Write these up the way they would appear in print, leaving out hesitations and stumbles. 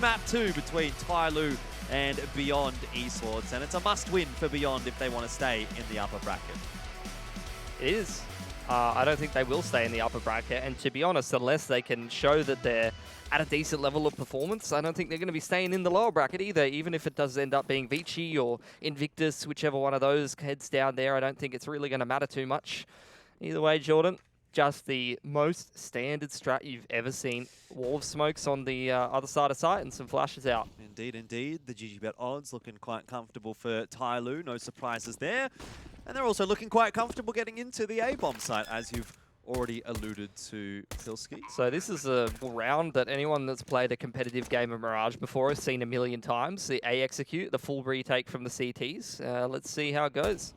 map 2 between TYLOO and Beyond Esports, and it's a must-win for Beyond if they want to stay in the upper bracket. It is. I don't think they will stay in the upper bracket, and to be honest, unless they can show that they're at a decent level of performance, I don't think they're going to be staying in the lower bracket either, even if it does end up being Vici or Invictus, whichever one of those heads down there. I don't think it's really going to matter too much. Either way, Jordan, just the most standard strat you've ever seen. Wall of smokes on the other side of site and some flashes out. Indeed, indeed. The GGBet odds looking quite comfortable for TYLOO. No surprises there. And they're also looking quite comfortable getting into the A-bomb site, as you've already alluded to, Silski. So this is a round that anyone that's played a competitive game of Mirage before has seen a million times. The A execute, the full retake from the CTs. Let's see how it goes.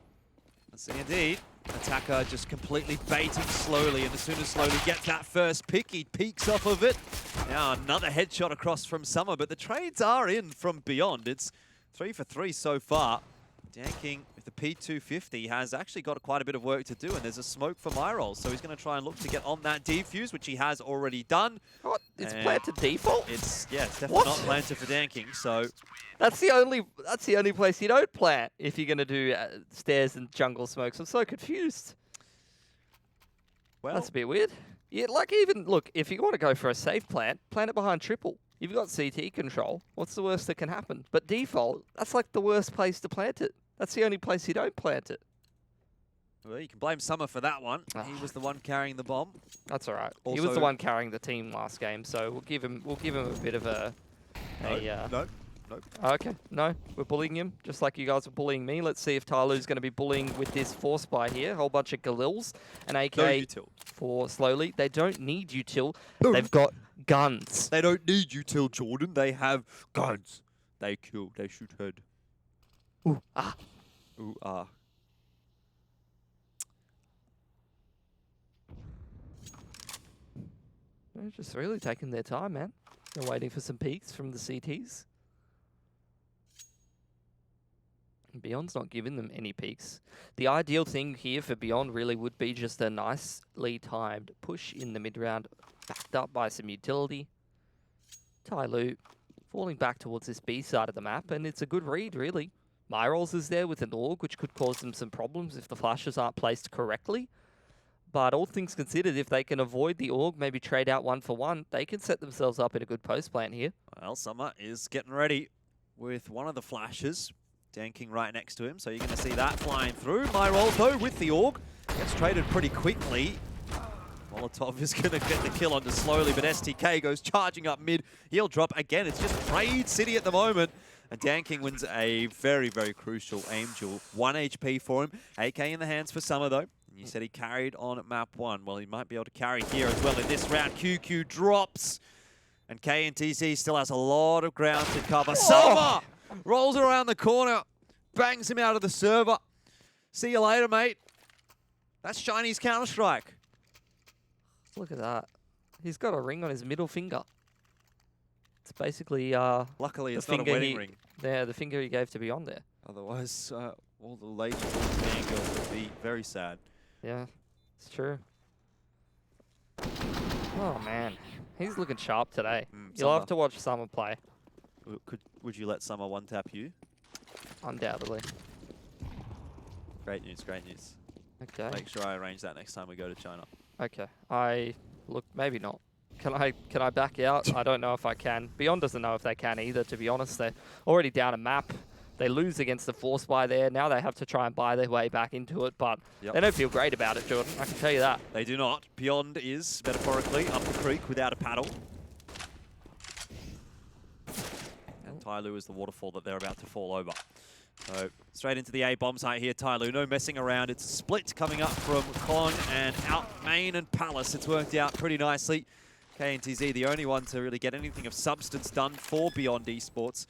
Let's see, indeed. Attacker just completely baiting slowly, and as soon as slowly gets that first pick, he peeks off of it. Now another headshot across from Summer, but the trades are in from Beyond. It's 3 for 3 so far. Danking with the P250 has actually got quite a bit of work to do, and there's a smoke for Mirage, so he's going to try and look to get on that defuse, which he has already done. What? It's planted default? It's definitely not planted for Danking, so that's the only place you don't plant if you're going to do stairs and jungle smokes. I'm so confused. Well, that's a bit weird. Yeah, like even look, if you want to go for a safe plant it behind triple. You've got CT control. What's the worst that can happen? But default, that's like the worst place to plant it. That's the only place you don't plant it. Well, you can blame Summer for that one. He was the one carrying the bomb. That's all right. Also, he was the one carrying the team last game, so we'll give him a bit of a. No. Okay, no, we're bullying him just like you guys are bullying me. Let's see if TYLOO's going to be bullying with this force buy here. A whole bunch of Galils and AK for slowly. They don't need util. No. They've got guns. They don't need util, Jordan. They have guns. They kill. They shoot head. Ooh, ah. Ooh, ah. They're just really taking their time, man. They're waiting for some peaks from the CTs. Beyond's not giving them any peaks. The ideal thing here for Beyond really would be just a nicely timed push in the mid-round, backed up by some utility. TYLOO falling back towards this B side of the map, and it's a good read, really. Mirage is there with an AUG, which could cause them some problems if the flashes aren't placed correctly. But all things considered, if they can avoid the AUG, maybe trade out 1-for-1, they can set themselves up in a good post plant here. Well, Summer is getting ready with one of the flashes. Danking right next to him, so you're going to see that flying through. Mirage, though, with the AUG, gets traded pretty quickly. Molotov is going to get the kill onto slowly, but STK goes charging up mid. He'll drop again. It's just Raid City at the moment. And Danking wins a very, very crucial aim duel. 1 HP for him. AK in the hands for Summer, though. And you said he carried on at map 1. Well, he might be able to carry here as well in this round. QQ drops. And KNTZ still has a lot of ground to cover. Summer rolls around the corner, bangs him out of the server. See you later, mate. That's Chinese Counter-Strike. Look at that. He's got a ring on his middle finger. It's basically luckily, it's not a wedding ring. Yeah, the finger he gave to Beyond there. Otherwise, all the ladies and man girls would be very sad. Yeah, it's true. Oh, man. He's looking sharp today. You'll have to watch Summer play. Would you let Summer one-tap you? Undoubtedly. Great news, great news. Okay. Make sure I arrange that next time we go to China. Okay. Look, maybe not. Can I back out? I don't know if I can. Beyond doesn't know if they can either, to be honest. They're already down a map. They lose against the force buy there. Now they have to try and buy their way back into it, but they don't feel great about it, Jordan. I can tell you that. They do not. Beyond is, metaphorically, up the creek without a paddle. And TYLOO is the waterfall that they're about to fall over. So, straight into the A-bomb site here, TYLOO. No messing around. It's a split coming up from Con and out main and Palace. It's worked out pretty nicely. KNTZ, the only one to really get anything of substance done for Beyond Esports.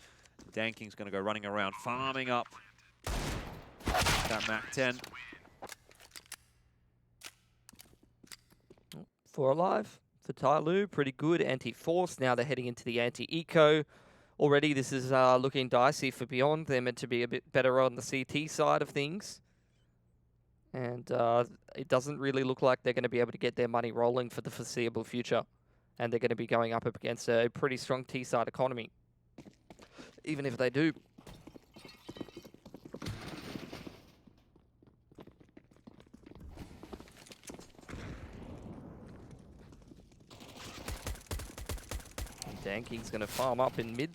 Danking's going to go running around, farming up that Mac 10. 4 alive for TYLOO. Pretty good anti-force. Now they're heading into the anti-eco. Already this is looking dicey for Beyond. They're meant to be a bit better on the CT side of things. And it doesn't really look like they're going to be able to get their money rolling for the foreseeable future. And they're going to be going up against a pretty strong T-side economy. even if they do. Danking's going to farm up in mid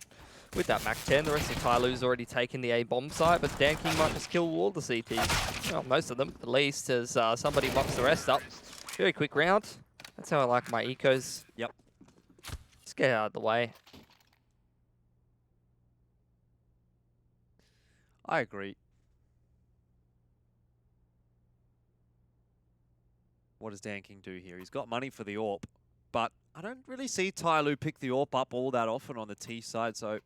with that Mac 10. The rest of TYLOO's already taken the A bomb site, but Danking might just kill all the CTs. Well, most of them, at least, as somebody mops the rest up. Very quick round. That's how I like my ecos. Yep. Just get out of the way. I agree. What does Danking do here? He's got money for the AWP, but I don't really see TYLOO pick the AWP up all that often on the T side, so I was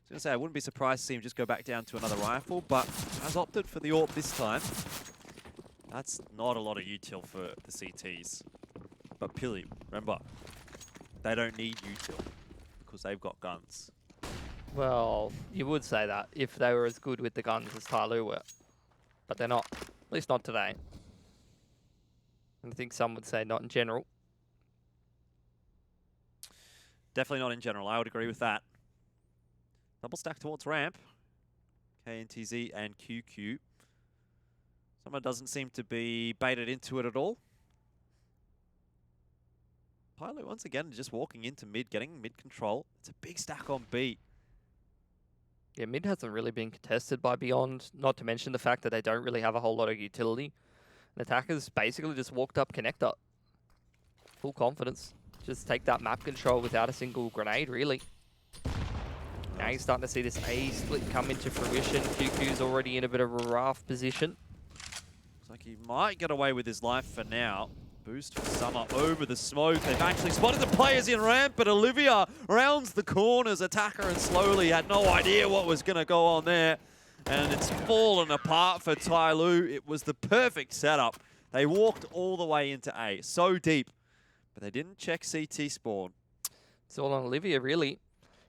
going to say I wouldn't be surprised to see him just go back down to another rifle, but has opted for the AWP this time. That's not a lot of util for the CTs. But Pili, remember, they don't need util because they've got guns. Well, you would say that if they were as good with the guns as TYLOO were. But they're not. At least not today. I think some would say not in general. Definitely not in general. I would agree with that. Double stack towards ramp. KNTZ and QQ. Someone doesn't seem to be baited into it at all. TYLOO once again just walking into mid, getting mid control. It's a big stack on B. Yeah, mid hasn't really been contested by Beyond, not to mention the fact that they don't really have a whole lot of utility. And attackers basically just walked up connector. Full confidence. Just take that map control without a single grenade, really. Now you're starting to see this A split come into fruition. QQ's already in a bit of a rough position. Looks like he might get away with his life for now. Boost for Summer over the smoke. They've actually spotted the players in ramp, but Olivia rounds the corners. Attacker and Slowly had no idea what was going to go on there. And it's fallen apart for TYLOO. It was the perfect setup. They walked all the way into A, so deep. But they didn't check CT spawn. It's all on Olivia, really.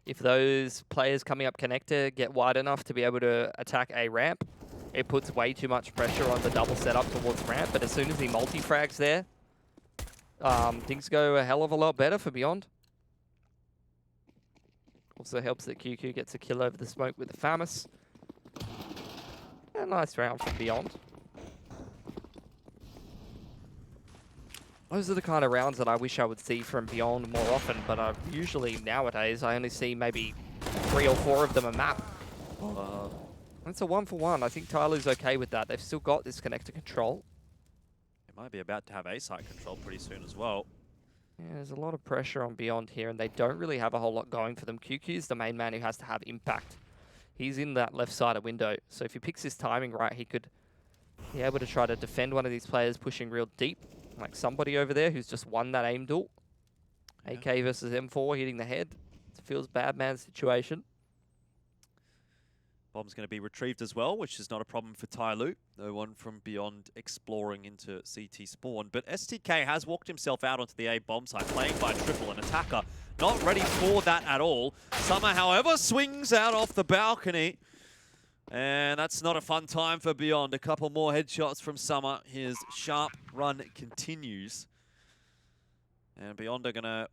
If those players coming up connector get wide enough to be able to attack A ramp, it puts way too much pressure on the double setup towards ramp. But as soon as he multi-frags there, things go a hell of a lot better for Beyond. Also helps that QQ gets a kill over the smoke with the FAMAS. A nice round for Beyond. Those are the kind of rounds that I wish I would see from Beyond more often, but usually nowadays I only see maybe 3 or 4 of them a map. It's a 1-for-1. I think TYLOO's okay with that. They've still got this connector control. It might be about to have A site control pretty soon as well. Yeah, there's a lot of pressure on Beyond here, and they don't really have a whole lot going for them. QQ's the main man who has to have impact. He's in that left side of window, so if he picks his timing right, he could be able to try to defend one of these players pushing real deep, like somebody over there who's just won that aim duel. Yeah. AK versus M4 hitting the head. It feels bad man situation. Bomb's going to be retrieved as well, which is not a problem for TYLOO. No one from Beyond exploring into CT spawn. But STK has walked himself out onto the A bomb site, playing by triple, and Attacker not ready for that at all. Summer, however, swings out off the balcony. And that's not a fun time for Beyond. A couple more headshots from Summer. His sharp run continues. And Beyond are going to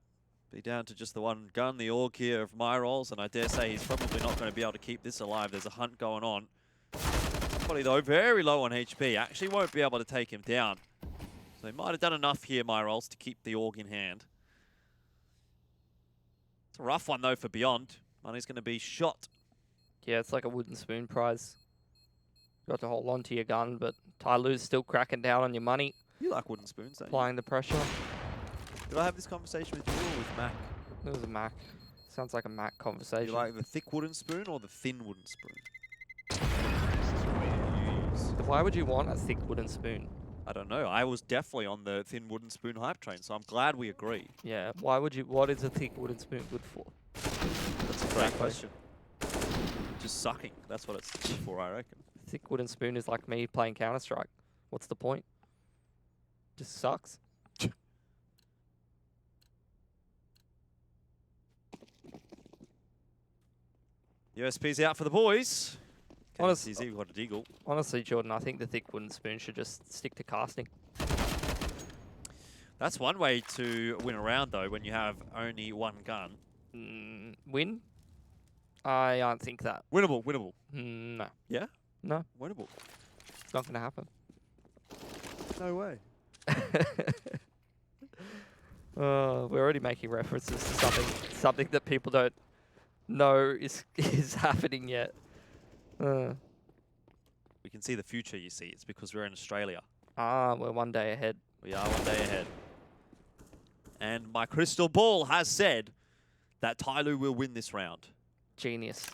be down to just the one gun, the AUG here of Mirage, and I dare say he's probably not going to be able to keep this alive. There's a hunt going on. Somebody, though, very low on HP, actually won't be able to take him down. So he might have done enough here, Mirage, to keep the AUG in hand. It's a rough one, though, for Beyond. Money's going to be shot. Yeah, it's like a wooden spoon prize. You got to hold on to your gun, but TYLOO's still cracking down on your money. You like wooden spoons, don't you? Applying the pressure. Did I have this conversation with you or with Mac? It was a Mac. Sounds like a Mac conversation. You like the thick wooden spoon or the thin wooden spoon? Why would you want a thick wooden spoon? I don't know. I was definitely on the thin wooden spoon hype train, so I'm glad we agree. Yeah, why would you? What is a thick wooden spoon good for? That's a great question. Just sucking. That's what it's for, I reckon. Thick wooden spoon is like me playing Counter-Strike. What's the point? Just sucks. USP's out for the boys. Honestly, KCZ got a deagle. Honestly, Jordan, I think the thick wooden spoon should just stick to casting. That's one way to win a round, though, when you have only one gun. Win? I don't think that. Winnable, winnable. No. Yeah? No, Winnable. it's not going to happen. No way. We're already making references to something that people don't know is happening yet. We can see the future, you see. It's because we're in Australia. We're one day ahead. We are one day ahead. And my crystal ball has said that TYLOO will win this round. Genius.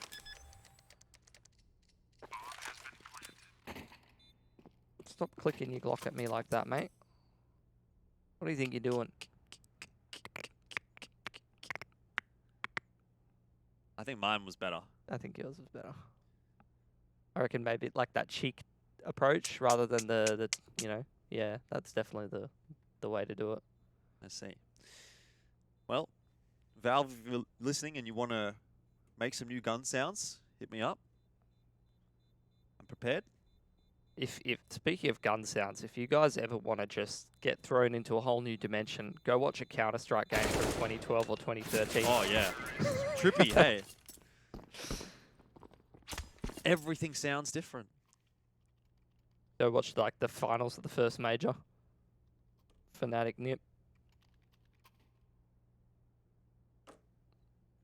Stop clicking your Glock at me like that, mate. What do you think you're doing? I think mine was better. I think yours was better. I reckon maybe like that cheek approach rather than the you know, yeah, that's definitely the way to do it. I see. Well, Valve, if you're listening and you want to make some new gun sounds, hit me up. I'm prepared. If speaking of gun sounds, if you guys ever want to just get thrown into a whole new dimension, go watch a Counter-Strike game from 2012 or 2013. Oh, yeah. Trippy, hey. Everything sounds different. Go watch like the finals of the first major. Fnatic Nip.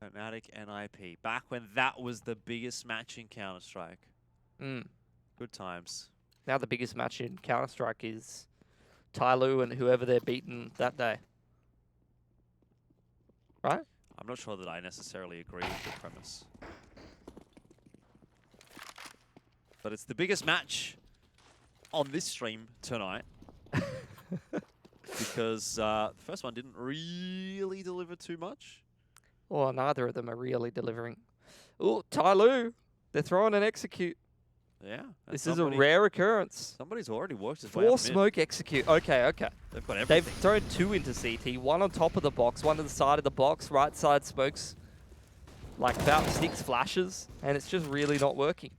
Fnatic NIP. Back when that was the biggest match in Counter-Strike. Good times. Now the biggest match in Counter-Strike is TYLOO and whoever they're beaten that day. Right? I'm not sure that I necessarily agree with the premise. But it's the biggest match on this stream tonight. Because the first one didn't really deliver too much. Well, neither of them are really delivering. Oh, TYLOO! They're throwing an execute. Yeah. This is a rare occurrence. Somebody's already worked his way up Four mid. smoke execute. Okay, okay. They've got everything. They've thrown two into CT. One on top of the box, one to the side of the box. Right side smokes like about 6 flashes, and it's just really not working.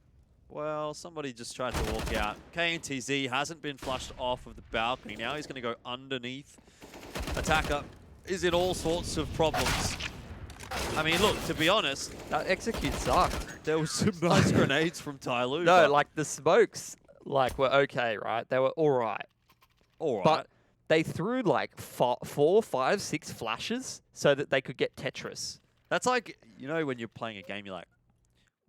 Well, somebody just tried to walk out. KNTZ hasn't been flushed off of the balcony. Now he's going to go underneath. Attacker is in all sorts of problems. I mean, look, to be honest, That execute sucked. there was some nice grenades from TYLOO. No, like the smokes like were okay, right? They were all right. all right. But they threw like 4, 5, 6 flashes so that they could get Tetris. That's like, you know, when you're playing a game, you're like,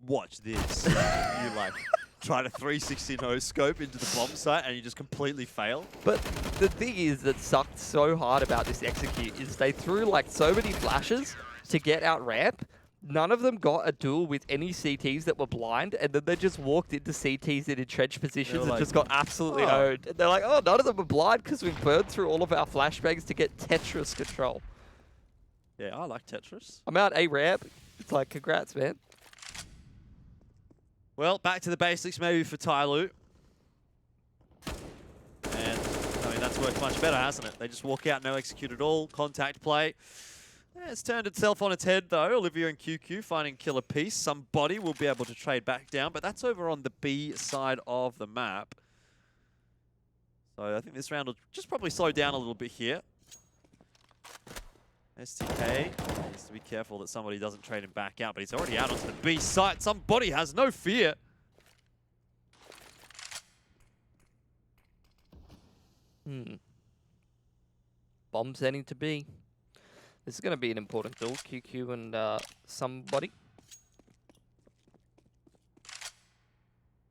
watch this. You like try to 360 no scope into the bomb site and you just completely fail. But the thing is that sucked so hard about this execute is they threw like so many flashes to get out ramp. None of them got a duel with any CTs that were blind, and then they just walked into CTs in entrenched positions and like, just got absolutely oh. owned. And they're like, oh, none of them are blind because we've burned through all of our flashbangs to get Tetris control. Yeah, I like Tetris. I'm out A ramp. It's like, congrats, man. Well, back to the basics maybe for TYLOO. And, I mean, that's worked much better, hasn't it? They just walk out, no execute at all, contact play. Yeah, it's turned itself on its head, though. Olivia and QQ finding killer piece. Somebody will be able to trade back down, but that's over on the B side of the map. So I think this round will just probably slow down a little bit here. STK needs to be careful that somebody doesn't trade him back out, but he's already out onto the B site. Somebody has no fear. Bomb's heading to B. This is going to be an important duel, QQ and somebody.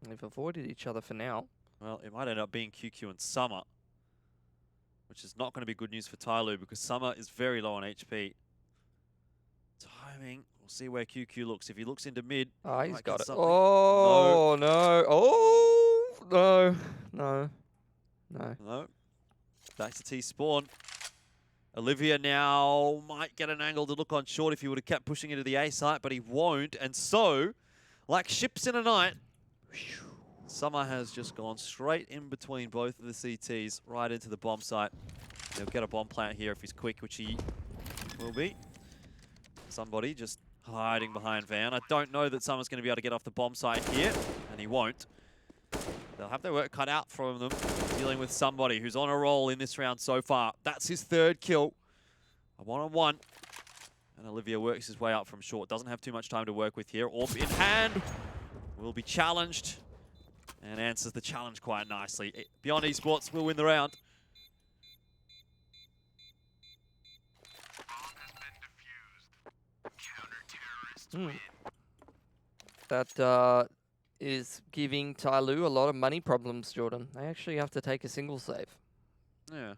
They've avoided each other for now. Well, it might end up being QQ and Summer, which is not going to be good news for TYLOO because Summer is very low on HP. Timing. We'll see where QQ looks. If he looks into mid, Oh, he's might got get it. something. Oh, no. Oh, no. No. No. No. Back to T spawn. Olivia now might get an angle to look on short if he would have kept pushing into the A site, but he won't. And so, like ships in a night, Summer has just gone straight in between both of the CTs, right into the bomb site. He'll get a bomb plant here if he's quick, which he will be. Somebody just hiding behind Van. I don't know that Summer's going to be able to get off the bomb site here, and he won't. They'll have their work cut out from them, dealing with somebody who's on a roll in this round so far. That's his 3rd kill. A one-on-one. And Olivia works his way up from short. Doesn't have too much time to work with here. Orb in hand. Will be challenged. And answers the challenge quite nicely. Beyond Esports will win the round. That is giving TYLOO a lot of money problems, Jordan. They actually have to take a single save. Yeah.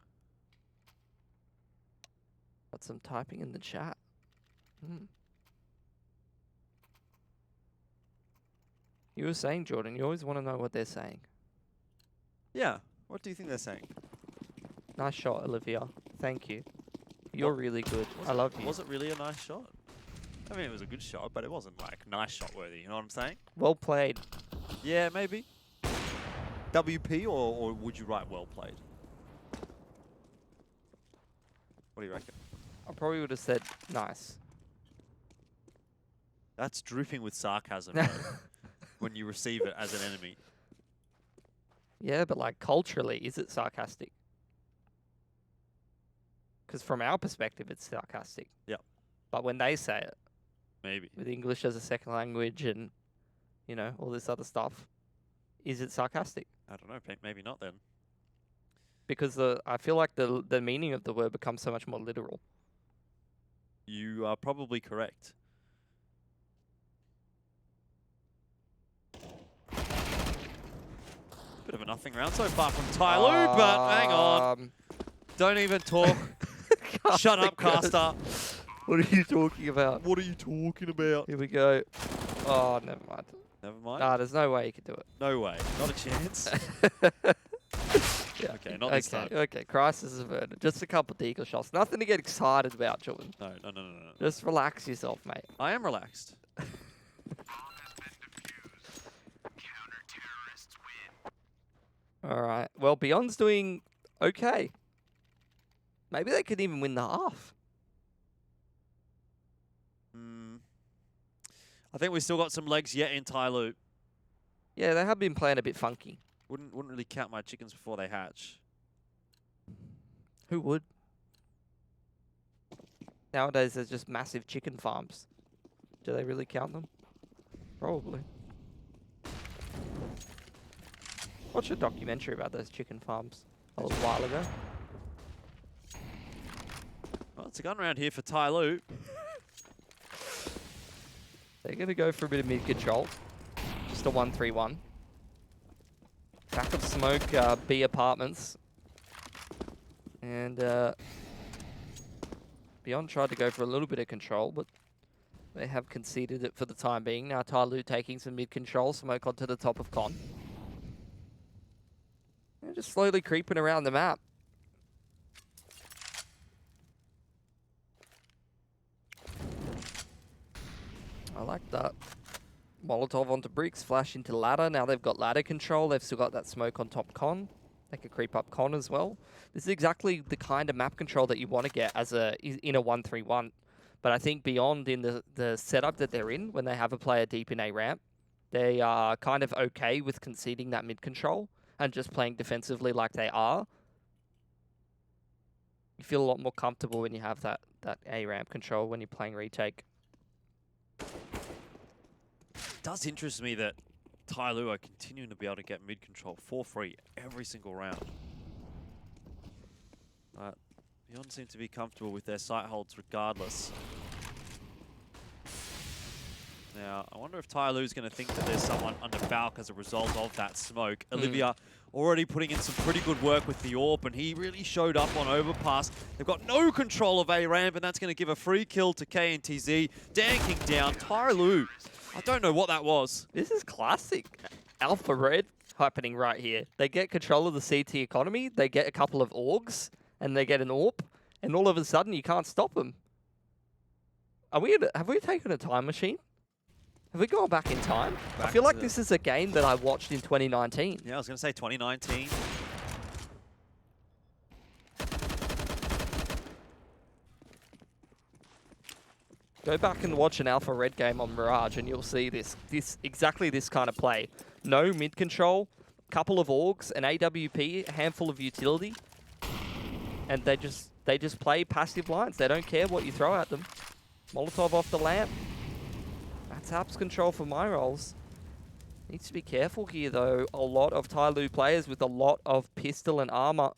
Got some typing in the chat. You were saying, Jordan, you always want to know what they're saying. Yeah. What do you think they're saying? Nice shot, Olivia. Thank you. You're really good. I love you. Was it really a nice shot? I mean, it was a good shot, but it wasn't like nice shot worthy. You know what I'm saying? Well played. Yeah, maybe. WP or would you write well played? What do you reckon? I probably would have said nice. That's dripping with sarcasm, bro, when you receive it as an enemy. Yeah, but like culturally, is it sarcastic? Because from our perspective, it's sarcastic. Yep. But when they say it, Maybe. with English as a second language and, you know, all this other stuff, is it sarcastic? I don't know. Maybe not then. Because I feel like the meaning of the word becomes so much more literal. You are probably correct. Bit of a nothing round so far from TYLOO, but hang on. Don't even talk. Shut up, caster. What are you talking about? What are you talking about? Here we go. Oh, never mind. Never mind. Nah, there's no way you can do it. No way. Not a chance. Yeah. Okay, not this time. Okay, crisis averted. Just a couple of deagle shots. Nothing to get excited about, Jordan. No. Just relax yourself, mate. I am relaxed. All right. Well, Beyond's doing okay. Maybe they could even win the half. I think we still got some legs yet in TYLOO. Yeah, they have been playing a bit funky. Wouldn't really count my chickens before they hatch. Who would? Nowadays, there's just massive chicken farms. Do they really count them? Probably. Watched a documentary about those chicken farms a little while ago. Well, it's a gun round here for TYLOO. They're going to go for a bit of mid-control. Just a 1-3-1. Back of smoke, B apartments. And Beyond tried to go for a little bit of control, but they have conceded it for the time being. Now TYLOO taking some mid-control, smoke onto the top of Con. They're just slowly creeping around the map. I like that. Molotov onto bricks, flash into ladder. Now they've got ladder control. They've still got that smoke on top Con. They could creep up Con as well. This is exactly the kind of map control that you want to get as in a 1-3-1. But I think Beyond in the setup that they're in, when they have a player deep in A ramp, they are kind of okay with conceding that mid control and just playing defensively like they are. You feel a lot more comfortable when you have that A ramp control when you're playing retake. It does interest me that TYLOO are continuing to be able to get mid control for free every single round. But Beyond seem to be comfortable with their sight holds regardless. Now, I wonder if TYLOO's going to think that there's someone under Valk as a result of that smoke. Olivia already putting in some pretty good work with the AWP, and he really showed up on overpass. They've got no control of A ramp, and that's going to give a free kill to KNTZ. Danking down TYLOO. I don't know what that was. This is classic. Alpha Red happening right here. They get control of the CT economy, they get a couple of AUGs, and they get an AWP, and all of a sudden you can't stop them. Have we taken a time machine? Have we gone back in time? I feel like this is a game that I watched in 2019. Yeah, I was going to say 2019. Go back and watch an Alpha Red game on Mirage and you'll see exactly this kind of play. No mid control, couple of AUGs, an AWP, a handful of utility, and they just play passive lines. They don't care what you throw at them. Molotov off the lamp. That's Apps control for my rolls. Needs to be careful here, though. A lot of TYLOO players with a lot of pistol and armor.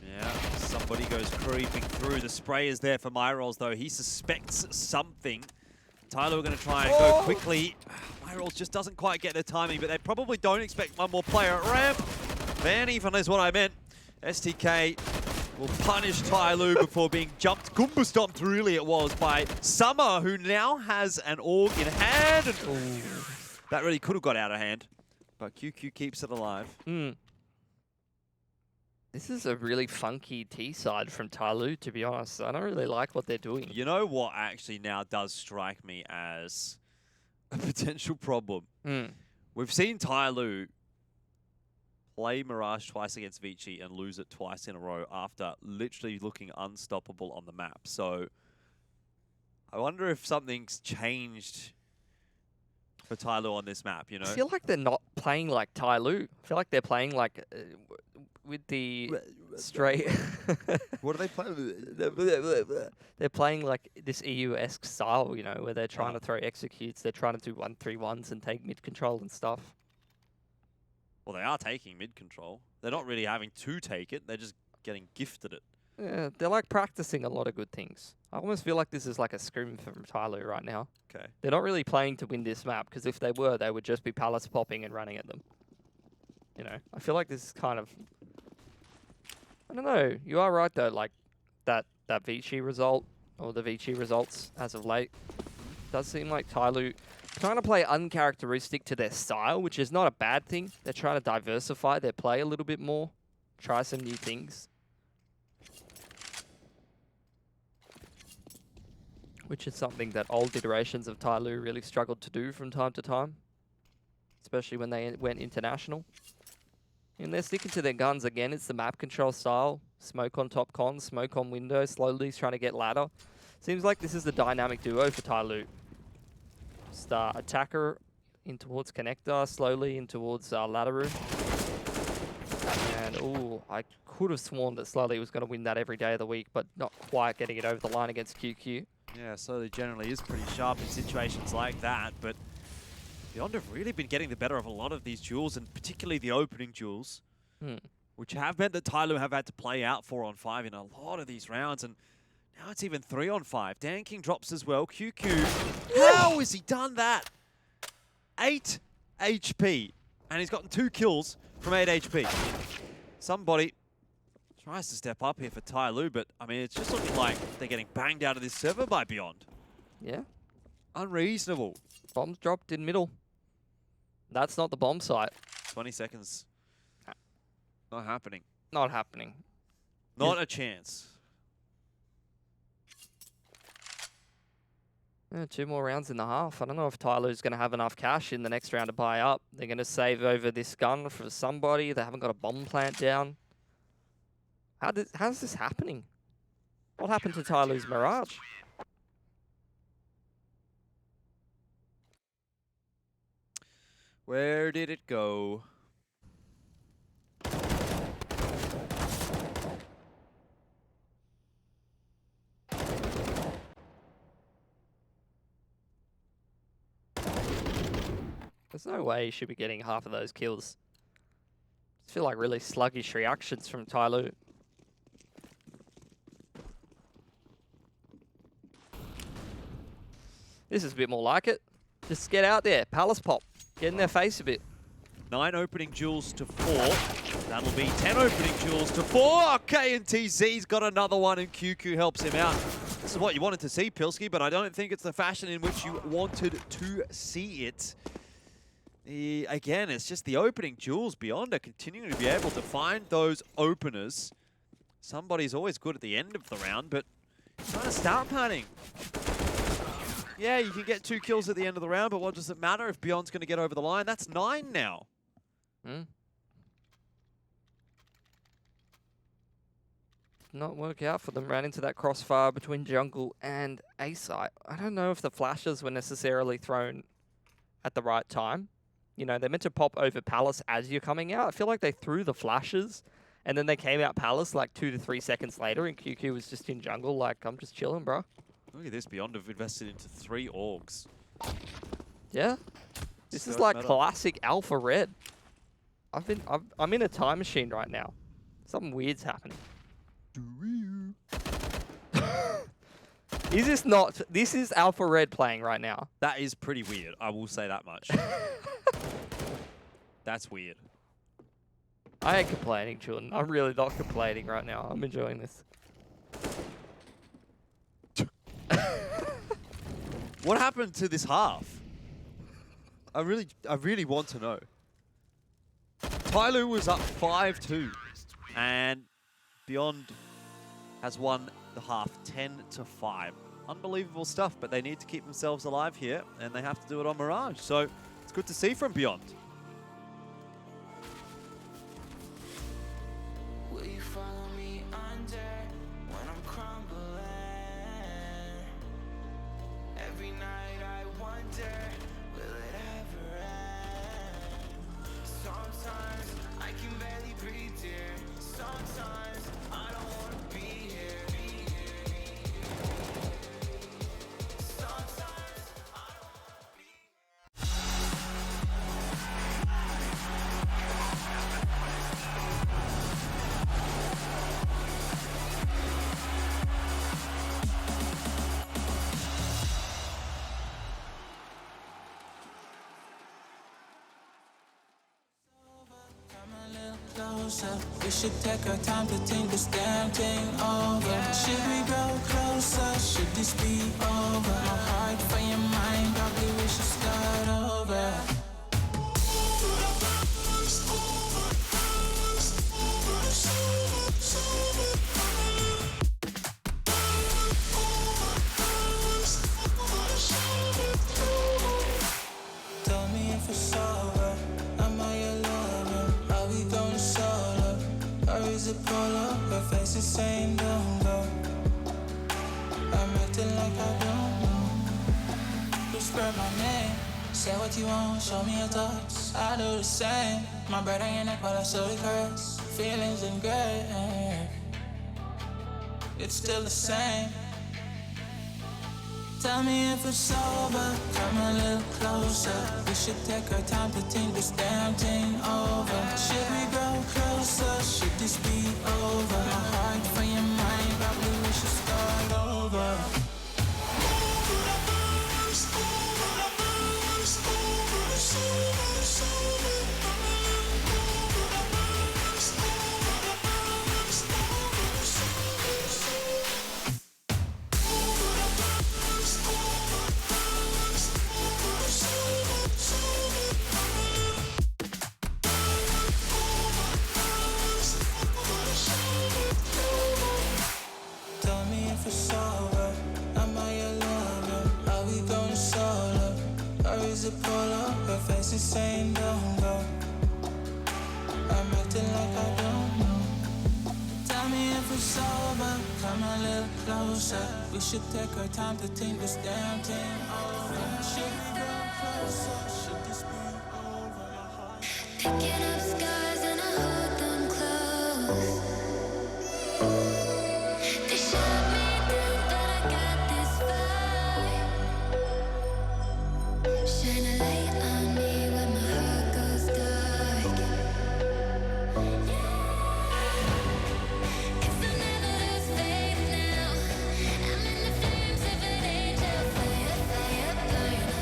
Yeah, somebody goes creeping through. The spray is there for Mirage, though. He suspects something. TYLOO are going to try and go quickly. Mirage just doesn't quite get the timing, but they probably don't expect one more player at ramp. Van even is what I meant. STK will punish TYLOO before being jumped, Goomba stomped really it was, by Summer, who now has an AUG in hand. And that really could have got out of hand, but QQ keeps it alive. This is a really funky T-side from TYLOO, to be honest. I don't really like what they're doing. You know what actually now does strike me as a potential problem? We've seen TYLOO play Mirage twice against Vici and lose it twice in a row after literally looking unstoppable on the map. So I wonder if something's changed for TYLOO on this map, you know? I feel like they're not playing like TYLOO. I feel like they're playing like with the straight... What are they playing? They're playing like this EU-esque style, you know, where they're trying to throw executes, they're trying to do 1-3-1s and take mid control and stuff. Well, they are taking mid control. They're not really having to take it, they're just getting gifted it. Yeah, they're like practicing a lot of good things. I almost feel like this is like a scrim from TYLOO right now. Okay. They're not really playing to win this map, because if they were, they would just be palace popping and running at them. You know, I feel like this is kind of... I don't know. You are right, though. Like, that Vici result, or the Vici results as of late, does seem like TYLOO trying to play uncharacteristic to their style, which is not a bad thing. They're trying to diversify their play a little bit more, try some new things. Which is something that old iterations of TYLOO really struggled to do from time to time, especially when they went international. And they're sticking to their guns again. It's the map control style. Smoke on top con, smoke on window. Slowly he's trying to get ladder. Seems like this is the dynamic duo for TYLOO. Just attacker in towards connector, slowly in towards ladder room. And ooh, I could have sworn that Slowly was going to win that every day of the week, but not quite getting it over the line against QQ. Yeah, Slowly generally is pretty sharp in situations like that, but Beyond have really been getting the better of a lot of these duels, and particularly the opening duels, which have meant that TYLOO have had to play out 4-on-5 in a lot of these rounds, and now it's even 3-on-5. Dan King drops as well. QQ, how has he done that? 8 HP, and he's gotten 2 kills from 8 HP. Somebody tries to step up here for TYLOO, but I mean, it's just looking like they're getting banged out of this server by Beyond. Yeah. Unreasonable. Bombs dropped in middle. That's not the bomb site. 20 seconds. Not happening. Not happening. Not a chance. 2 more rounds in the half. I don't know if TYLOO's going to have enough cash in the next round to buy up. They're going to save over this gun for somebody. They haven't got a bomb plant down. How's this happening? What happened to TYLOO's Mirage? Where did it go? There's no way he should be getting half of those kills. I feel like really sluggish reactions from TYLOO. This is a bit more like it. Just get out there, palace pop. Get in their face a bit. 9 opening duels to 4. That'll be 10 opening duels to 4. Okay, and TZ's got another one, and QQ helps him out. This is what you wanted to see, Pilsky, but I don't think it's the fashion in which you wanted to see it. Again, it's just the opening duels. Beyond are continuing to be able to find those openers. Somebody's always good at the end of the round, but trying to start panning. Yeah, you can get 2 kills at the end of the round, but what does it matter if Beyond's going to get over the line? That's 9 now. Not work out for them. Ran into that crossfire between jungle and A site. I don't know if the flashes were necessarily thrown at the right time. You know, they're meant to pop over Palace as you're coming out. I feel like they threw the flashes and then they came out Palace like 2 to 3 seconds later, and QQ was just in jungle like, I'm just chilling, bro. Look at this, Beyond have invested into 3 orgs. Yeah. This is So like meta. classic Alpha Red. I'm in a time machine right now. Something weird's happening. Is this not? This is Alpha Red playing right now. That is pretty weird, I will say that much. That's weird. I ain't complaining, Jordan. I'm really not complaining right now. I'm enjoying this. What happened to this half? I really want to know. TYLOO was up 5-2, and Beyond has won the half 10-5. Unbelievable stuff, but they need to keep themselves alive here, and they have to do it on Mirage. So it's good to see from Beyond. Will you follow me under when I'm crumbling? Every night I wonder, will it ever end? Sometimes I can barely breathe, dear. Sometimes I don't want to be here. Sometimes I don't want to be here. Come a little closer. We should take our time to think this damn thing over. Should we go closer? Should this be over? My heart for your mind, probably we should start over. Tell me if it's over. Am I your lover? Are we going solo? Or is it polo? Her face is saying don't go. I'm acting like I don't know. Whisper my name. Say what you want, show me your thoughts. I do the same. My breath on your neck while I slowly caress. Feelings in gray. It's still the same. Tell me if it's over, come a little closer. We should take our time to think this damn thing over. Should we go closer? Should this be over? My heart for your mind, probably we should start over. Tell me if it's over. Am I your lover? Are we going solo? Or is it polo? Her face is saying don't go. I'm acting like I don't know. Tell me if it's over. Come a little closer. We should take our time to think this damn thing over. Should we go closer? Should this be over? My heart. Picking up scars and I hold them close. They shut me down, but I got this fight. Shine a light on me when my heart goes dark. 'Cause I'll never lose faith now. I'm in the flames of an angel, fire, fire burning.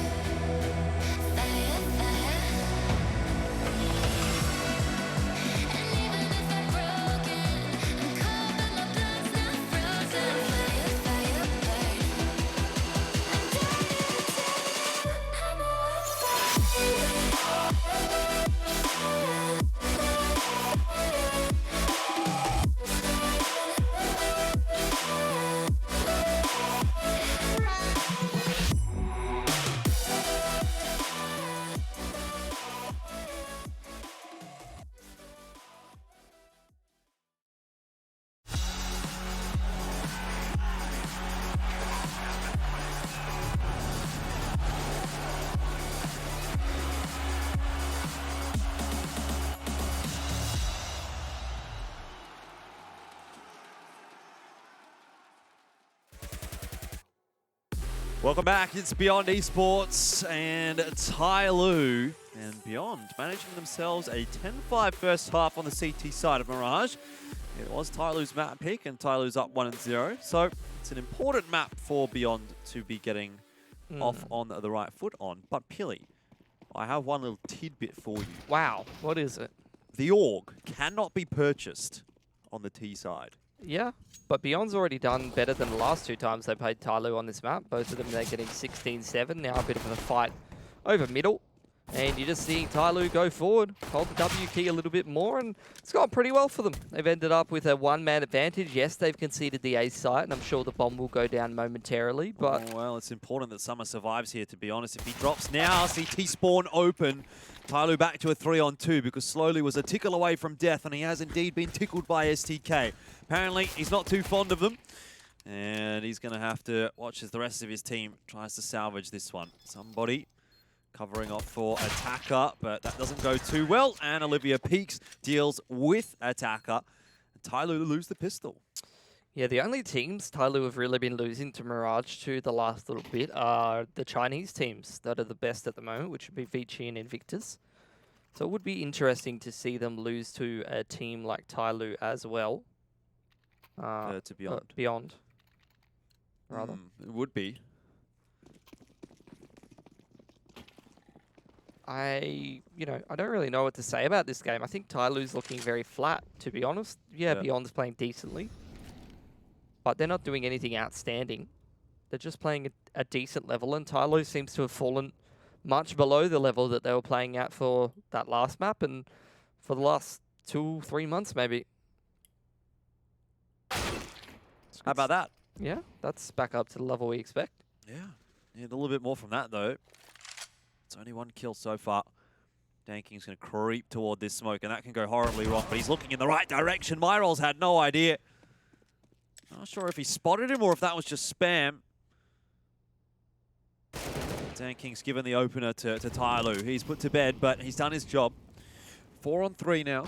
Welcome back. It's Beyond Esports and TYLOO. And Beyond managing themselves a 10-5 first half on the CT side of Mirage. It was TYLOO's map pick, and TYLOO's up 1-0. So it's an important map for Beyond to be getting off on the right foot on. But Pilly, I have one little tidbit for you. Wow, what is it? The AUG cannot be purchased on the T side. Yeah, but Beyond's already done better than the last 2 times they played TYLOO on this map. Both of them, they're getting 16-7. Now a bit of a fight over middle. And you're just seeing TYLOO go forward, hold the W key a little bit more, and it's gone pretty well for them. They've ended up with a 1-man advantage. Yes, they've conceded the A site, and I'm sure the bomb will go down momentarily, but... Oh, well, it's important that Summer survives here, to be honest. If he drops now, CT spawn open. TYLOO back to a 3-on-2 because Slowly was a tickle away from death, and he has indeed been tickled by STK. Apparently, he's not too fond of them, and he's going to have to watch as the rest of his team tries to salvage this one. Somebody covering off for Attacker, but that doesn't go too well, and Olivia Peaks deals with Attacker. TYLOO lose the pistol. Yeah, the only teams TYLOO have really been losing to Mirage to the last little bit are the Chinese teams that are the best at the moment, which would be Vici and Invictus. So it would be interesting to see them lose to a team like TYLOO as well. To Beyond. Beyond, rather. It would be. I don't really know what to say about this game. I think TYLOO's looking very flat, to be honest. Yeah, Beyond's playing decently, but they're not doing anything outstanding. They're just playing a decent level, and TYLOO seems to have fallen much below the level that they were playing at for that last map and for the last 2-3 months, maybe. How about that? Yeah, that's back up to the level we expect. Yeah, need a little bit more from that, though. It's only 1 kill so far. Danking's going to creep toward this smoke, and that can go horribly wrong, but he's looking in the right direction. Myrol's had no idea. Not sure if he spotted him or if that was just spam. Danking's given the opener to TYLOO. He's put to bed, but he's done his job. 4-on-3 now.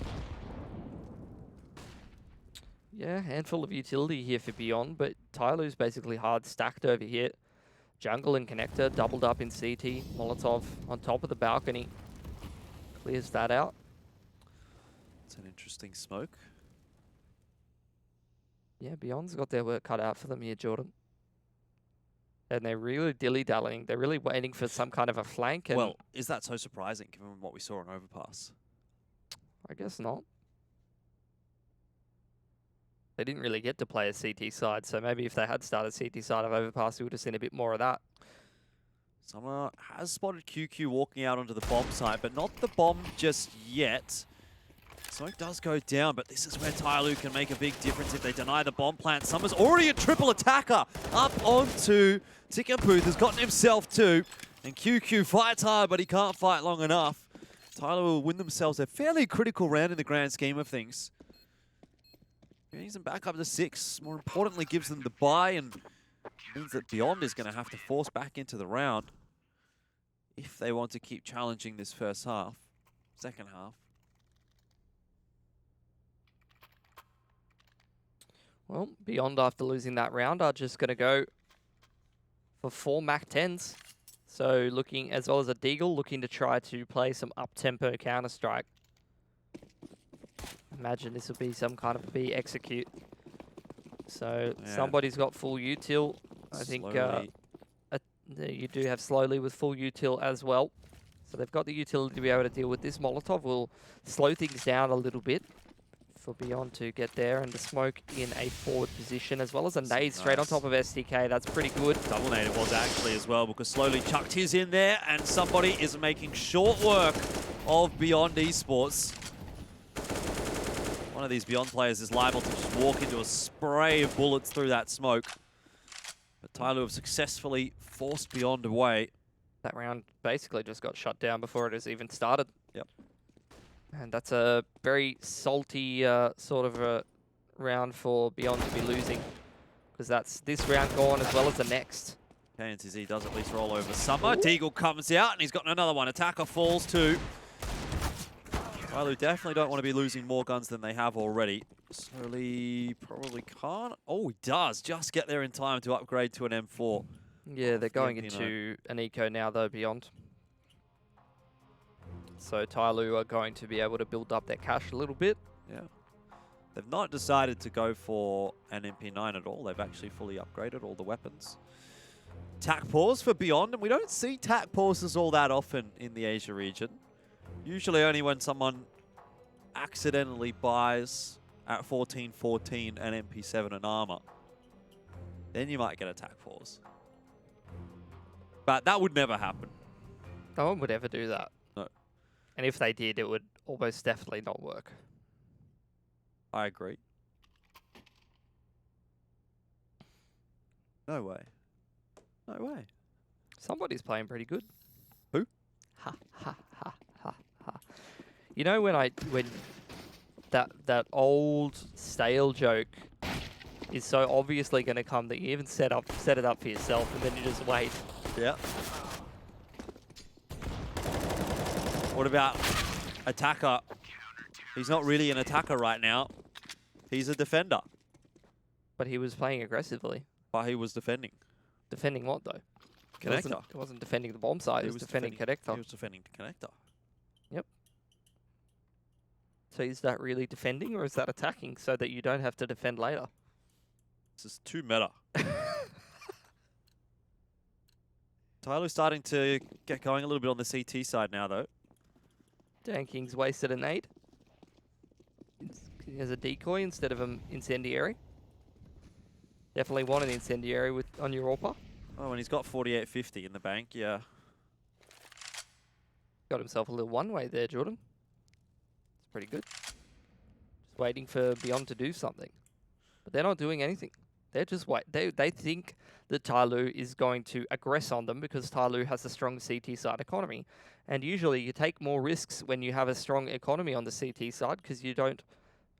Yeah, handful of utility here for Beyond, but TYLOO's basically hard stacked over here. Jungle and Connector doubled up in CT. Molotov on top of the balcony. Clears that out. It's an interesting smoke. Yeah, Beyond's got their work cut out for them here, Jordan. And they're really dilly-dallying. They're really waiting for some kind of a flank. And well, is that so surprising given what we saw on Overpass? I guess not. They didn't really get to play a CT side, so maybe if they had started CT side of Overpass, we would have seen a bit more of that. Summer has spotted QQ walking out onto the bomb site, but not the bomb just yet. Smoke does go down, but this is where TYLOO can make a big difference if they deny the bomb plant. Summer's already a triple attacker up onto Tikamputh, has gotten himself two, and QQ fights hard, but he can't fight long enough. TYLOO will win themselves a fairly critical round in the grand scheme of things. Brings them back up to 6. More importantly, gives them the bye and means that Beyond is going to have to force back into the round if they want to keep challenging this first half, second half. Well, Beyond, after losing that round, are just going to go for 4 Mach 10s. So looking, as well as a Deagle, looking to try to play some up-tempo Counter-Strike. Imagine this will be some kind of B execute. So somebody's got full util. I think you do have Slowly with full util as well. So they've got the utility to be able to deal with this. Molotov will slow things down a little bit for Beyond to get there, and the smoke in a forward position, as well as a nade straight on top of STK. That's pretty good. Double nade it was actually as well, because Slowly chucked his in there, and somebody is making short work of Beyond Esports. One of these Beyond players is liable to just walk into a spray of bullets through that smoke. But TYLOO have successfully forced Beyond away. That round basically just got shut down before it has even started. Yep. And that's a very salty sort of a round for Beyond to be losing, because that's this round gone as well as the next. KNTZ does at least roll over Summer. Deagle comes out, and he's got another one. Attacker falls too. TYLOO definitely don't want to be losing more guns than they have already. Slowly probably can't. Oh, he does just get there in time to upgrade to an M4. Yeah, they're the going MP9. into an eco now, though, Beyond. So TYLOO are going to be able to build up their cash a little bit. Yeah. They've not decided to go for an MP9 at all. They've actually fully upgraded all the weapons. Tac pause for Beyond, and we don't see tac pauses all that often in the Asia region. Usually only when someone accidentally buys at 14-14 an MP7 and armor. Then you might get a tac pause. But that would never happen. No one would ever do that. No. And if they did, it would almost definitely not work. I agree. No way. No way. Somebody's playing pretty good. Who? Ha ha ha ha ha. You know when that old stale joke is so obviously going to come that you even set it up for yourself and then you just wait. Yeah. What about attacker? He's not really an attacker right now. He's a defender. But he was playing aggressively. But he was defending. Defending what though? Connector. It wasn't defending the bomb site, it was defending connector. He was defending the connector. Yep. So is that really defending or is that attacking so that you don't have to defend later? This is too meta. TYLOO's starting to get going a little bit on the CT side now, though. Danking's wasted a nade. He has a decoy instead of an incendiary. Definitely want an incendiary on your AWPer. Oh, and he's got 4850 in the bank, yeah. Got himself a little one-way there, Jordan. It's pretty good. Just waiting for Beyond to do something. But they're not doing anything. They're just they think that TYLOO is going to aggress on them because TYLOO has a strong CT side economy. And usually you take more risks when you have a strong economy on the CT side because you don't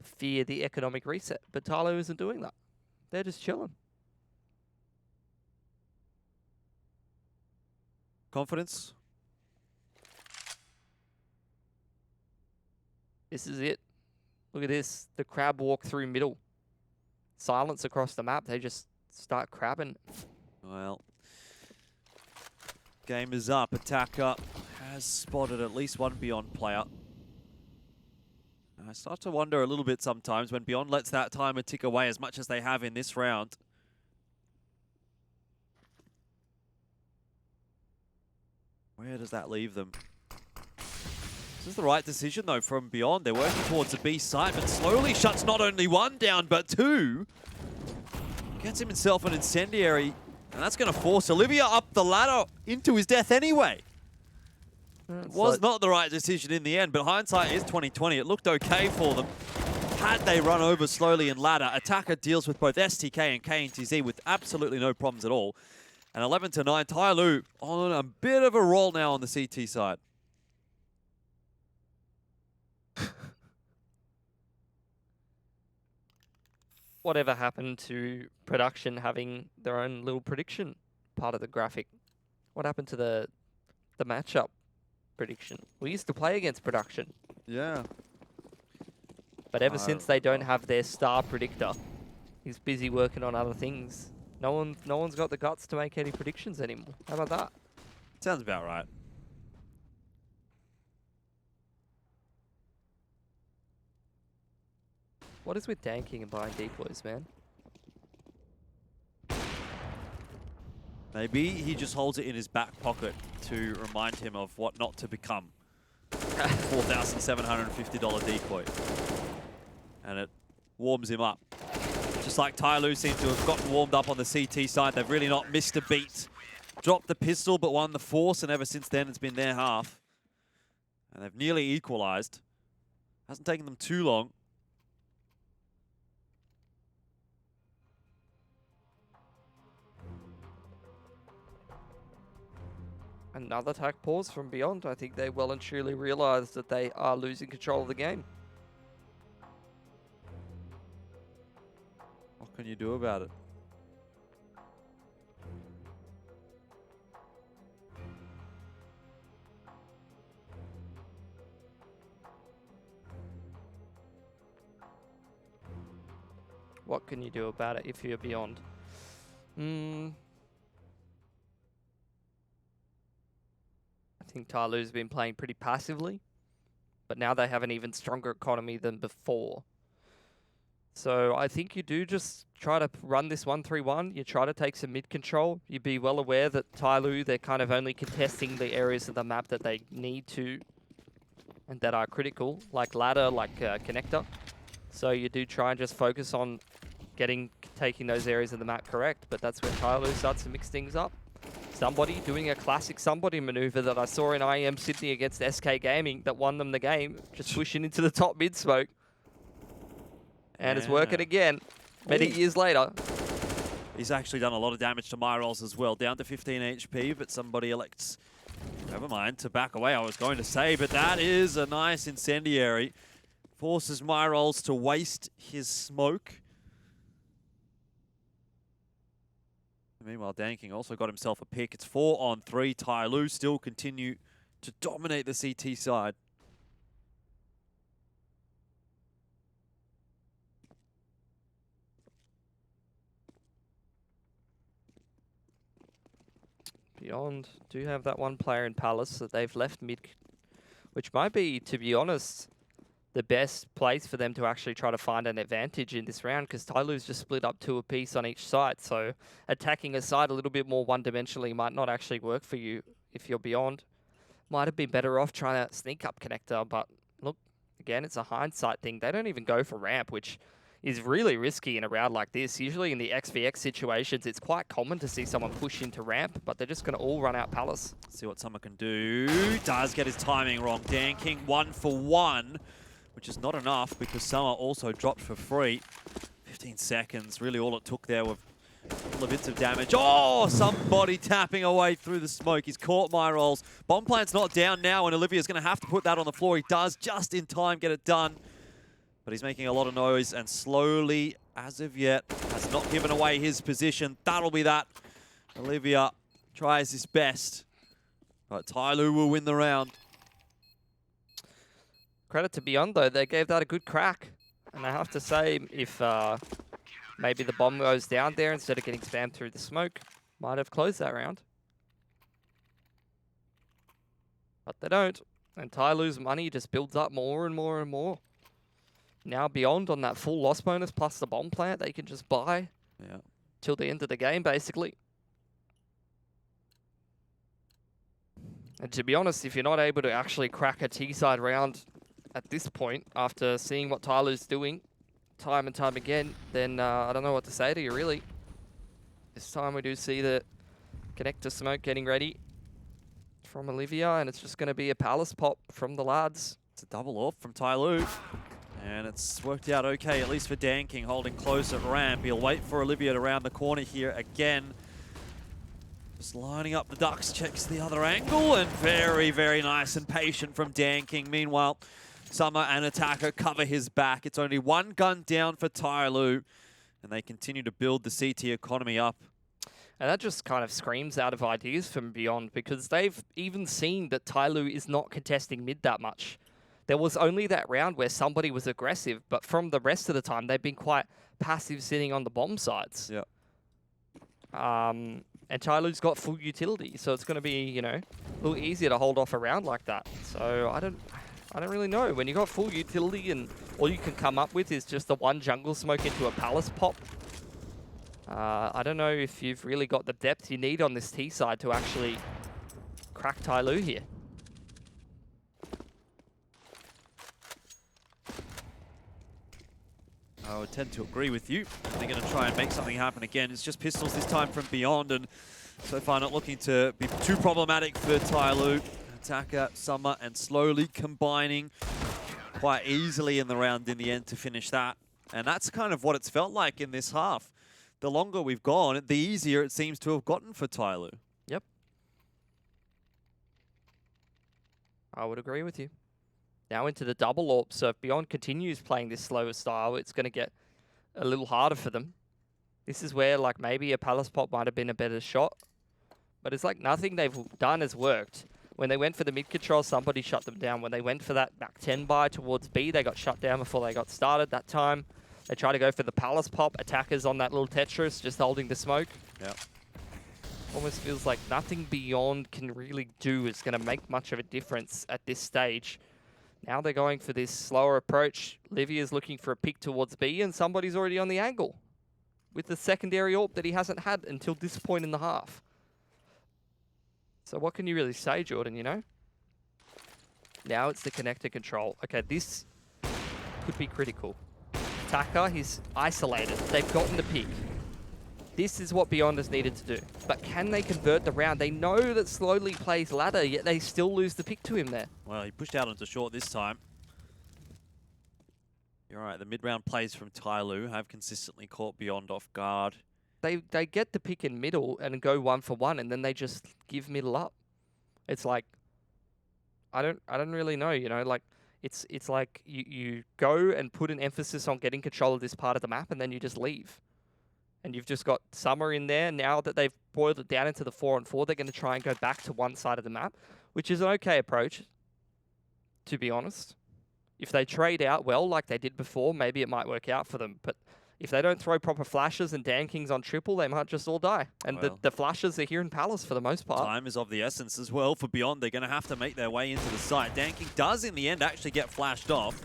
fear the economic reset. But TYLOO isn't doing that. They're just chilling. Confidence? This is it. Look at this. The crab walk through middle. Silence across the map. They just start crabbing. Well, game is up. Attacker has spotted at least one Beyond player. I start to wonder a little bit sometimes when Beyond lets that timer tick away as much as they have in this round. Where does that leave them? This is the right decision, though, from Beyond. They're working towards the B site, but slowly shuts not only one down, but two. Gets himself an incendiary, and that's going to force Olivia up the ladder into his death anyway. It was not the right decision in the end, but hindsight is 20/20. It looked okay for them. Had they run over slowly in ladder, Attacker deals with both STK and KNTZ with absolutely no problems at all. And 11-9, TYLOO on a bit of a roll now on the CT side. Whatever happened to production having their own little prediction part of the graphic? What happened to the matchup prediction? We used to play against production. Yeah. But ever since they don't have their star predictor, he's busy working on other things. No one's got the guts to make any predictions anymore. How about that? Sounds about right. What is with danking and buying decoys, man? Maybe he just holds it in his back pocket to remind him of what not to become. $4,750 decoy. And it warms him up. Just like TYLOO seems to have gotten warmed up on the CT side. They've really not missed a beat. Dropped the pistol, but won the force, and ever since then it's been their half. And they've nearly equalized. Hasn't taken them too long. Another attack pause from Beyond. I think they well and truly realized that they are losing control of the game. What can you do about it? What can you do about it if you're Beyond? I think TYLOO's been playing pretty passively, but now they have an even stronger economy than before. So I think you do just try to run this 1-3-1. You try to take some mid control. You'd be well aware that TYLOO, they're kind of only contesting the areas of the map that they need to and that are critical, like ladder, like connector. So you do try and just focus on taking those areas of the map correct, but that's where TYLOO starts to mix things up. Somebody doing a classic somebody maneuver that I saw in IEM Sydney against SK Gaming that won them the game, just pushing into the top mid smoke. And it's working again, many years later. He's actually done a lot of damage to Mirage as well, down to 15 HP, but somebody elects, never mind, to back away, I was going to say, but that is a nice incendiary. Forces Mirage to waste his smoke. Meanwhile, Danking also got himself a pick. It's 4-on-3. TYLOO still continue to dominate the CT side. Beyond do have that one player in Palace that they've left mid, which might be, to be honest, the best place for them to actually try to find an advantage in this round, because TYLOO's just split up 2 apiece on each side, so attacking a side a little bit more one-dimensionally might not actually work for you if you're Beyond. Might have been better off trying to sneak up connector, but look, again, it's a hindsight thing. They don't even go for ramp, which is really risky in a round like this. Usually in the XVX situations, it's quite common to see someone push into ramp, but they're just going to all run out Palace. See what Summer can do. Does get his timing wrong. Danking 1 for 1. Which is not enough because Summer also dropped for free. 15 seconds, really all it took there with a couple of bits of damage. Oh, somebody tapping away through the smoke. He's caught Mirage. Bomb plant's not down now, and Olivia's going to have to put that on the floor. He does just in time get it done. But he's making a lot of noise and slowly, as of yet, has not given away his position. That'll be that. Olivia tries his best, but TYLOO will win the round. Credit to Beyond, though. They gave that a good crack. And I have to say, if maybe the bomb goes down there instead of getting spammed through the smoke, might have closed that round. But they don't. And TYLOO's money just builds up more and more and more. Now Beyond on that full loss bonus plus the bomb plant, they can just buy till the end of the game, basically. And to be honest, if you're not able to actually crack a T-side round at this point, after seeing what TYLOO's doing time and time again, then I don't know what to say to you, really. This time we do see the connector smoke getting ready from Olivia, and it's just going to be a Palace pop from the lads. It's a double off from TYLOO. And it's worked out okay, at least for Danking, holding close at ramp. He'll wait for Olivia to round the corner here again. Just lining up the ducks, checks the other angle, and very, very nice and patient from Danking. Meanwhile, Summer and Attacker cover his back. It's only one gun down for TYLOO, and they continue to build the CT economy up. And that just kind of screams out of ideas from Beyond, because they've even seen that TYLOO is not contesting mid that much. There was only that round where somebody was aggressive, but from the rest of the time, they've been quite passive sitting on the bomb sides. Yeah. And TYLOO's got full utility, so it's going to be, you know, a little easier to hold off a round like that. So I don't really know. When you got full utility and all you can come up with is just the one jungle smoke into a Palace pop, I don't know if you've really got the depth you need on this T side to actually crack TYLOO here. I would tend to agree with you. They're going to try and make something happen again. It's just pistols this time from Beyond, and so far not looking to be too problematic for TYLOO. Attacker, Summer, and slowly combining quite easily in the round in the end to finish that. And that's kind of what it's felt like in this half. The longer we've gone, the easier it seems to have gotten for TYLOO. Yep. I would agree with you. Now into the double AWP, so if Beyond continues playing this slower style, it's going to get a little harder for them. This is where, like, maybe a Palace pop might have been a better shot, but it's like nothing they've done has worked. When they went for the mid control, somebody shut them down. When they went for that back 10 buy towards B, they got shut down before they got started that time. They try to go for the Palace pop. Attackers on that little Tetris, just holding the smoke. Yep. almost feels like nothing Beyond can really do is going to make much of a difference at this stage. Now they're going for this slower approach. Livia's looking for a pick towards B, and somebody's already on the angle with the secondary AWP that he hasn't had until this point in the half. So what can you really say, Jordan, you know? Now it's the connector control. Okay, this could be critical. Attacker, he's isolated. They've gotten the pick. This is what Beyond has needed to do. But can they convert the round? They know that Slowly plays ladder, yet they still lose the pick to him there. Well, he pushed out onto short this time. You're right, the mid-round plays from TYLOO have consistently caught Beyond off guard. They get the pick in middle and go 1-for-1, and then they just give middle up. It's like, I don't really know, you know, like it's like you go and put an emphasis on getting control of this part of the map, and then you just leave. And you've just got Summer in there. Now that they've boiled it down into the 4-on-4, they're going to try and go back to one side of the map, which is an okay approach, to be honest. If they trade out well, like they did before, maybe it might work out for them. But if they don't throw proper flashes and Dan Kings on triple, they might just all die. And well, the flashes are here in Palace for the most part. Time is of the essence as well for Beyond. They're going to have to make their way into the site. Dan King does, in the end, actually get flashed off.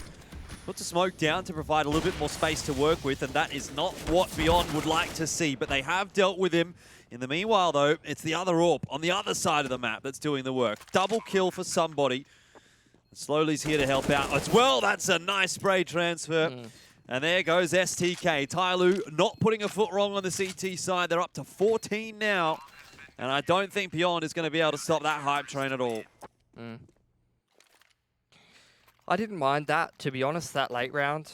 Puts a smoke down to provide a little bit more space to work with, and that is not what Beyond would like to see, but they have dealt with him. In the meanwhile, though, it's the other AWP on the other side of the map that's doing the work. Double kill for somebody. Slowly's here to help out as well. That's a nice spray transfer. And there goes STK. TYLOO not putting a foot wrong on the CT side. They're up to 14 now, and I don't think Beyond is going to be able to stop that hype train at all. I didn't mind that, to be honest, that late round.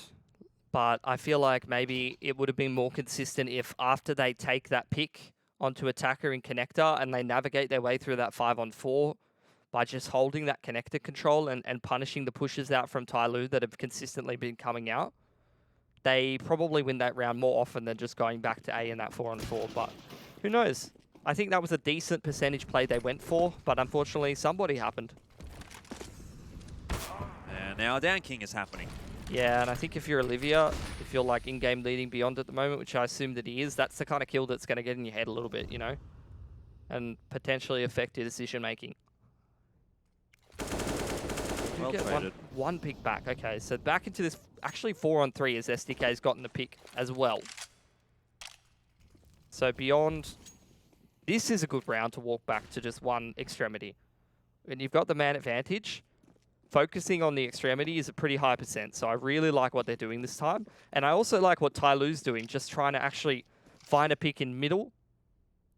But I feel like maybe it would have been more consistent if after they take that pick onto attacker and connector and they navigate their way through that 5-on-4 by just holding that connector control and punishing the pushes out from TYLOO that have consistently been coming out, they probably win that round more often than just going back to A in that 4-on-4. But who knows? I think that was a decent percentage play they went for, but unfortunately somebody happened. And now Dan King is happening. Yeah, and I think if you're Olivia, if you're like in-game leading Beyond at the moment, which I assume that he is, that's the kind of kill that's going to get in your head a little bit, you know? And potentially affect your decision-making. Well traded. One pick back. Okay, so back into this, actually 4-on-3 as SDK's gotten the pick as well. So Beyond, this is a good round to walk back to just one extremity. When you've got the man advantage, focusing on the extremity is a pretty high percent. So I really like what they're doing this time. And I also like what TYLOO's doing, just trying to actually find a pick in middle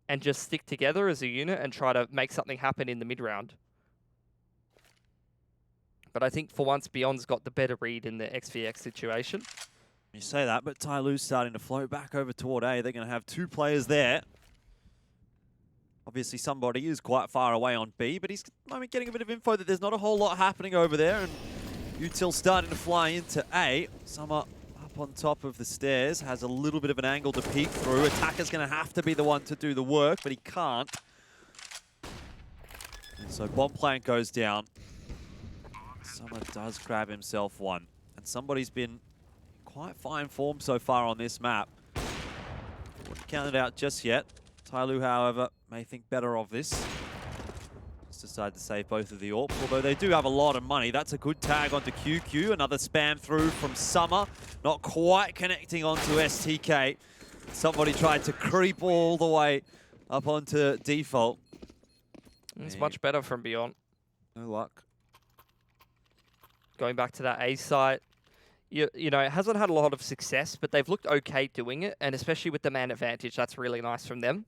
and just stick together as a unit and try to make something happen in the mid-round. But I think for once, Beyond's got the better read in the XVX situation. You say that, but TYLOO's starting to float back over toward A. They're going to have two players there. Obviously, somebody is quite far away on B, but he's getting a bit of info that there's not a whole lot happening over there. And Util starting to fly into A. Summer up on top of the stairs, has a little bit of an angle to peek through. Attacker's going to have to be the one to do the work, but he can't. And so bomb plant goes down. Summer does grab himself one. And somebody's been in quite fine form so far on this map. Wouldn't count it out just yet. TYLOO, however, may think better of this. Just decided to save both of the AWPs, although they do have a lot of money. That's a good tag onto QQ. Another spam through from Summer. Not quite connecting onto STK. Somebody tried to creep all the way up onto default. It's much better from Beyond. No luck. Going back to that A site. You know, it hasn't had a lot of success, but they've looked okay doing it, and especially with the man advantage, that's really nice from them.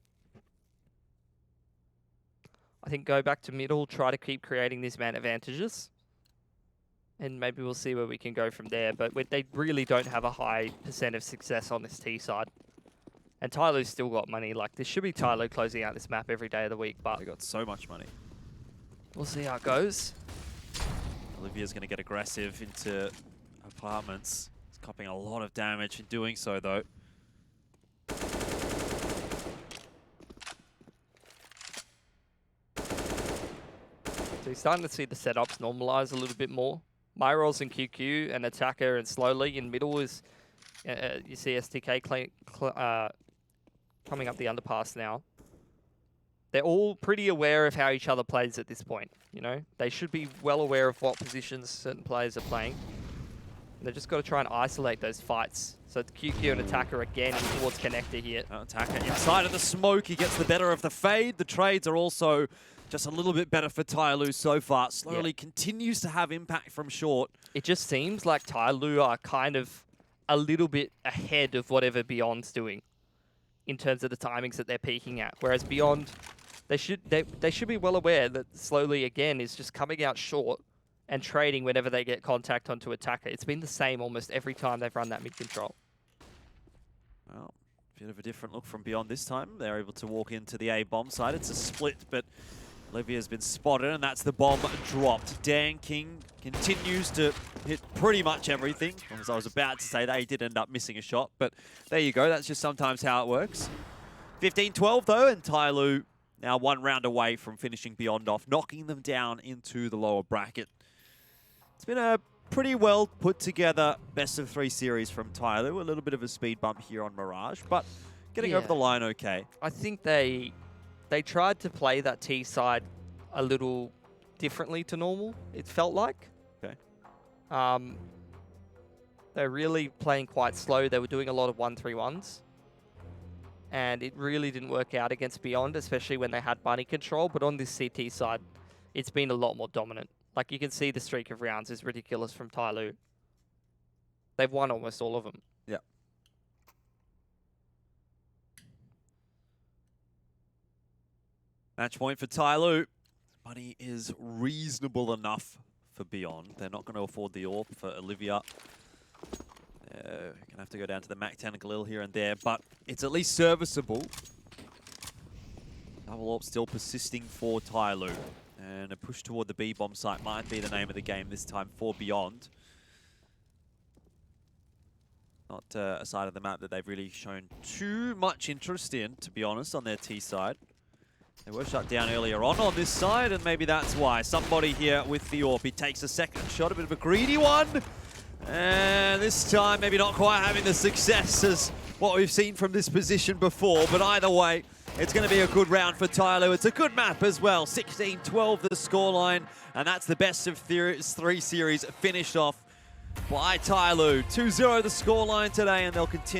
I think go back to middle, try to keep creating these man advantages, and maybe we'll see where we can go from there. But they really don't have a high percent of success on this T side. And TYLOO's still got money. Like, this should be TYLOO closing out this map every day of the week, but They got so much money. we'll see how it goes. Olivia's going to get aggressive into apartments. He's copping a lot of damage in doing so, though. So you're starting to see the setups normalize a little bit more. Mirage and QQ and Attacker and Slowly in middle is, you see STK coming up the underpass now. they're all pretty aware of how each other plays at this point. You know, they should be well aware of what positions certain players are playing. They've just got to try and isolate those fights. So it's QQ and Attacker again in towards Connector here. Attacker inside of the smoke. He gets the better of the fade. The trades are also just a little bit better for TYLOO so far. Slowly continues to have impact from short. It just seems like TYLOO are kind of a little bit ahead of whatever Beyond's doing in terms of the timings that they're peaking at. Whereas Beyond, they should be well aware that Slowly again is just coming out short and trading whenever they get contact onto Attacker. It's been the same almost every time they've run that mid control. Well, a bit of a different look from Beyond this time. They're able to walk into the A bomb side. It's a split, but Olivia's been spotted, and that's the bomb dropped. Dan King continues to hit pretty much everything. As I was about to say that, he did end up missing a shot, but there you go. That's just sometimes how it works. 15-12 though, and TYLOO now 1 round away from finishing Beyond off, knocking them down into the lower bracket. It's been a pretty well put together best of 3 series from TYLOO. A little bit of a speed bump here on Mirage, but getting over the line okay. I think they tried to play that T side a little differently to normal, it felt like. Okay. They're really playing quite slow. They were doing a lot of 1-3-1s. And it really didn't work out against Beyond, especially when they had bunny control. But on this CT side, it's been a lot more dominant. Like, you can see the streak of rounds is ridiculous from TYLOO. They've won almost all of them. Yeah. Match point for TYLOO. Money is reasonable enough for Beyond. They're not going to afford the AWP for Olivia. Going to have to go down to the Mac-10 and Galil here and there, but it's at least serviceable. Double AWP still persisting for TYLOO. And a push toward the B-bomb site might be the name of the game this time for Beyond. Not a side of the map that they've really shown too much interest in, to be honest, on their T side. They were shut down earlier on this side, and maybe that's why. Somebody here with the AWP. He takes a second shot, a bit of a greedy one. And this time, maybe not quite having the success as what we've seen from this position before. But either way, it's going to be a good round for TYLOO. It's a good map as well. 16-12 the scoreline. And that's the best of 3 series finished off by TYLOO. 2-0 the scoreline today, and they'll continue.